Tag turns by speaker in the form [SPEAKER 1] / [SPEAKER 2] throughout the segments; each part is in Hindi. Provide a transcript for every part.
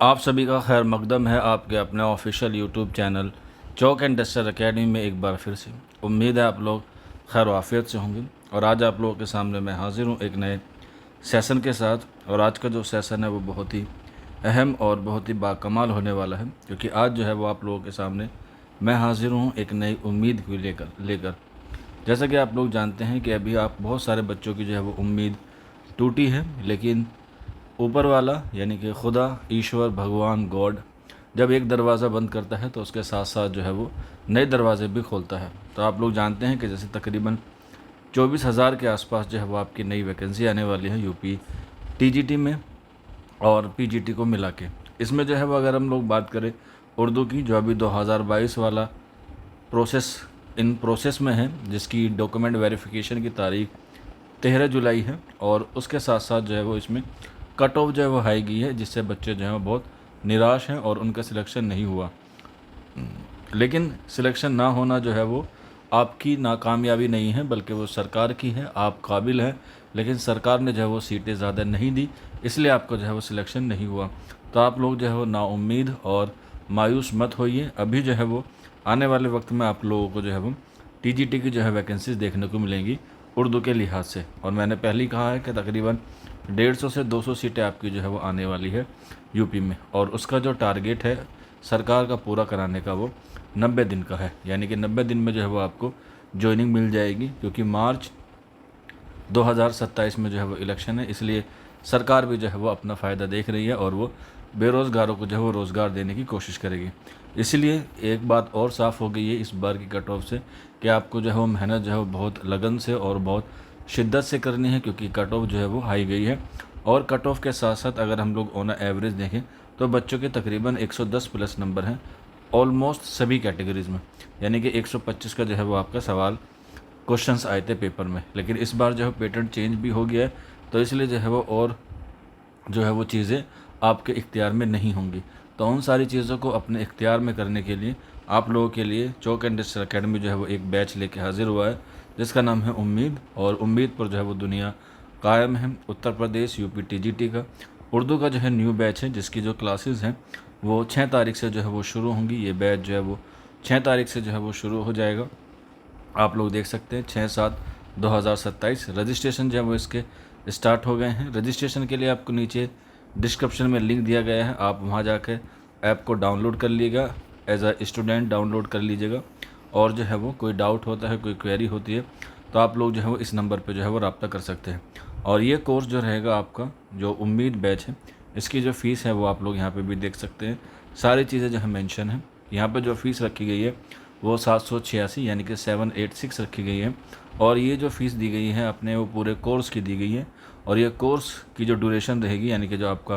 [SPEAKER 1] आप सभी का खैर मकदम है आपके अपने official YouTube channel chalk and duster academy में एक बार फिर से। उम्मीद है आप लोग खैर वाफियत से होंगे और आज आप लोगों के सामने मैं हाज़िर हूँ एक नए सेशन के साथ। और आज का जो सेशन है वो बहुत ही अहम और बहुत ही बाकमाल होने वाला है, क्योंकि आज जो है वो आप लोगों के सामने मैं हाज़िर हूँ एक नई उम्मीद को लेकर। जैसा कि आप लोग जानते हैं कि अभी आप बहुत सारे बच्चों की जो है वो उम्मीद टूटी है, लेकिन ऊपर वाला यानी कि खुदा, ईश्वर, भगवान, गॉड जब एक दरवाज़ा बंद करता है तो उसके साथ साथ जो है वो नए दरवाजे भी खोलता है। तो आप लोग जानते हैं कि जैसे तकरीबन 24,000 के आसपास जो है वो आपकी नई वैकेंसी आने वाली है यूपी टीजीटी में और पीजीटी को मिला के। इसमें जो है वो अगर हम लोग बात करें उर्दू की, जो अभी 2022 वाला प्रोसेस इन प्रोसेस में है, जिसकी डॉक्यूमेंट वेरिफिकेशन की तारीख 13 जुलाई है, और उसके साथ साथ जो है वो इसमें कट ऑफ जो है वो हाई गई है, जिससे बच्चे जो हैं वो बहुत निराश हैं और उनका सिलेक्शन नहीं हुआ। लेकिन सिलेक्शन ना होना जो है वो आपकी नाकामयाबी नहीं है, बल्कि वो सरकार की है। आप काबिल हैं, लेकिन सरकार ने जो है वो सीटें ज़्यादा नहीं दी, इसलिए आपको जो है वो सिलेक्शन नहीं हुआ। तो आप लोग जो है वो नाउम्मीद और मायूस मत होइए। अभी जो है वो आने वाले वक्त में आप लोगों को जो है वो टीजीटी की जो है वैकेंसीज देखने को मिलेंगी उर्दू के लिहाज से। और मैंने पहले ही कहा है कि तकरीबन 150 से 200 सीटें आपकी जो है वो आने वाली है यूपी में, और उसका जो टारगेट है सरकार का पूरा कराने का वो 90 दिन का है। यानी कि 90 दिन में जो है वो आपको ज्वाइनिंग मिल जाएगी, क्योंकि मार्च 2027 में जो है वो इलेक्शन है, इसलिए सरकार भी जो है वो अपना फ़ायदा देख रही है और वो बेरोज़गारों को जो है वो रोज़गार देने की कोशिश करेगी। इसलिए एक बात और साफ़ हो गई है इस बार की कट ऑफ से कि आपको जो है वो मेहनत जो है वो बहुत लगन से और बहुत शिद्दत से करनी है, क्योंकि कट ऑफ जो है वो हाई गई है। और कट ऑफ के साथ साथ अगर हम लोग ऑन एवरेज देखें तो बच्चों के तकरीबन 110 प्लस नंबर हैं ऑलमोस्ट सभी कैटेगरीज़ में। यानी कि 125 का जो है वो आपका सवाल क्वेश्चंस आए थे पेपर में, लेकिन इस बार जो है पैटर्न चेंज भी हो गया है, तो इसलिए जो है वो और जो है वो चीज़ें आपके इख्तियार में नहीं होंगी। तो उन सारी चीज़ों को अपने इख्तियार में करने के लिए आप लोगों के लिए चौक एंड डिस्टर अकेडमी जो है वो एक बैच लेके हाजिर हुआ है, जिसका नाम है उम्मीद। और उम्मीद पर जो है वो दुनिया कायम है। उत्तर प्रदेश यूपी टीजीटी का उर्दू का जो है न्यू बैच है, जिसकी जो क्लासेस हैं वो 6 तारीख से जो है वो शुरू होंगी। ये बैच जो है वो 6 तारीख से जो है वो शुरू हो जाएगा। आप लोग देख सकते हैं 6/7/2027 रजिस्ट्रेशन जो है वो इसके स्टार्ट हो गए हैं। रजिस्ट्रेशन के लिए आपको नीचे डिस्क्रिप्शन में लिंक दिया गया है, आप वहां जाकर ऐप को डाउनलोड कर लीजिएगा, एज अ स्टूडेंट डाउनलोड कर लीजिएगा। और जो है वो कोई डाउट होता है, कोई क्वेरी होती है, तो आप लोग जो है वो इस नंबर पे जो है वो रब्ता कर सकते हैं। और ये कोर्स जो रहेगा आपका जो उम्मीद बैच है, इसकी जो फ़ीस है वो आप लोग यहाँ पे भी देख सकते हैं। सारी चीज़ें जो है मेंशन है यहाँ पे। जो फ़ीस रखी गई है वो 786 यानी कि 786 रखी गई है। और ये जो फ़ीस दी गई है अपने वो पूरे कोर्स की दी गई है। और ये कोर्स की जो ड्यूरेशन रहेगी, यानी कि जो आपका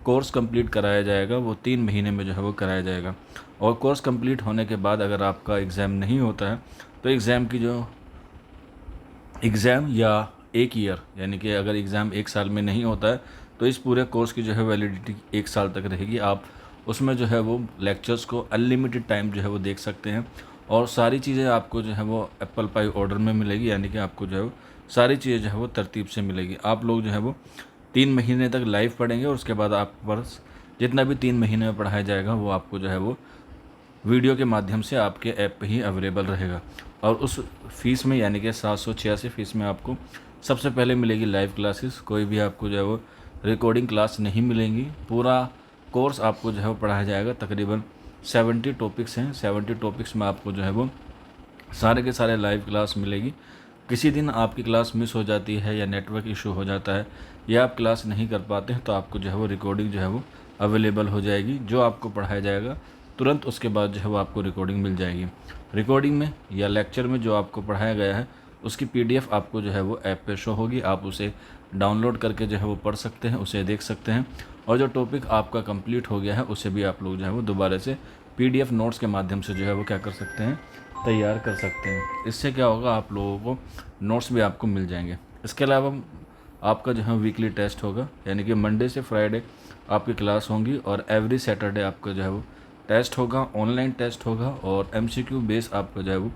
[SPEAKER 1] कोर्स कंप्लीट कराया जाएगा वो 3 महीने में जो है वो कराया जाएगा। और कोर्स कंप्लीट होने के बाद अगर आपका एग्ज़ाम नहीं होता है तो एग्ज़ाम की जो एग्ज़ाम या 1 ईयर, यानी कि अगर एग्ज़ाम 1 साल में नहीं होता है तो इस पूरे कोर्स की जो है वैलिडिटी 1 साल तक रहेगी। आप उसमें जो है वो लेक्चर्स को अनलिमिटेड टाइम जो है वो देख सकते हैं। और सारी चीज़ें आपको जो है वो एप्पल पाई ऑर्डर में मिलेगी, यानी कि आपको जो है वो सारी चीज़ें जो है वो तरतीब से मिलेगी। आप लोग जो है वो 3 महीने तक लाइव पढ़ेंगे और उसके बाद आप पर जितना भी 3 महीने में पढ़ाया जाएगा वो आपको जो है वो वीडियो के माध्यम से आपके ऐप पे ही अवेलेबल रहेगा। और उस फीस में यानी कि 786 फीस में आपको सबसे पहले मिलेगी लाइव क्लासेस। कोई भी आपको जो है वो रिकॉर्डिंग क्लास नहीं मिलेंगी। पूरा कोर्स आपको जो है वो पढ़ाया जाएगा। तकरीबन 70 टॉपिक्स हैं। 70 टॉपिक्स में आपको जो है वो सारे के सारे लाइव क्लास मिलेगी। किसी दिन आपकी क्लास मिस हो जाती है या नेटवर्क इशू हो जाता है या आप क्लास नहीं कर पाते हैं तो आपको जो है वो रिकॉर्डिंग जो है वो अवेलेबल हो जाएगी। जो आपको पढ़ाया जाएगा तुरंत उसके बाद जो है वो आपको रिकॉर्डिंग मिल जाएगी। रिकॉर्डिंग में या लेक्चर में जो आपको पढ़ाया गया है उसकी पीडीएफ आपको जो है वो ऐप पे शो होगी। आप उसे डाउनलोड करके जो है वो पढ़ सकते हैं, उसे देख सकते हैं। और जो टॉपिक आपका कंप्लीट हो गया है उसे भी आप लोग जो है वो दोबारा से पीडीएफ नोट्स के माध्यम से जो है वो क्या कर सकते हैं, तैयार कर सकते हैं। इससे क्या होगा, आप लोगों को नोट्स भी आपको मिल जाएंगे। इसके अलावा आपका जो है वीकली टेस्ट होगा, यानी कि मंडे से फ्राइडे आपकी क्लास होंगी और एवरी सैटरडे आपका जो है वो टेस्ट होगा, ऑनलाइन टेस्ट होगा और एमसीक्यू बेस आपका जो है वो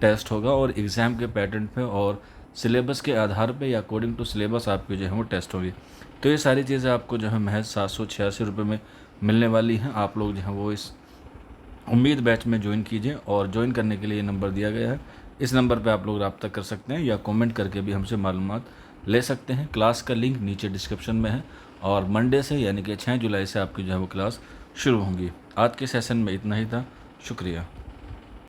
[SPEAKER 1] टेस्ट होगा। और एग्ज़ाम के पैटर्न पे और सिलेबस के आधार पे या अकॉर्डिंग टू सिलेबस आपकी जो है वो टेस्ट होगी। तो ये सारी चीज़ें आपको जो है महज 786 रुपये में मिलने वाली हैं। आप लोग जो है वो इस उम्मीद बैच में ज्वाइन कीजिए, और ज्वाइन करने के लिए नंबर दिया गया है, इस नंबर पे आप लोग रब्ता कर सकते हैं या कमेंट करके भी हमसे मालूमात ले सकते हैं। क्लास का लिंक नीचे डिस्क्रिप्शन में है, और मंडे से यानी कि 6 जुलाई से आपकी जो है वो क्लास शुरू होंगी। आज के सेशन में इतना ही था। शुक्रिया।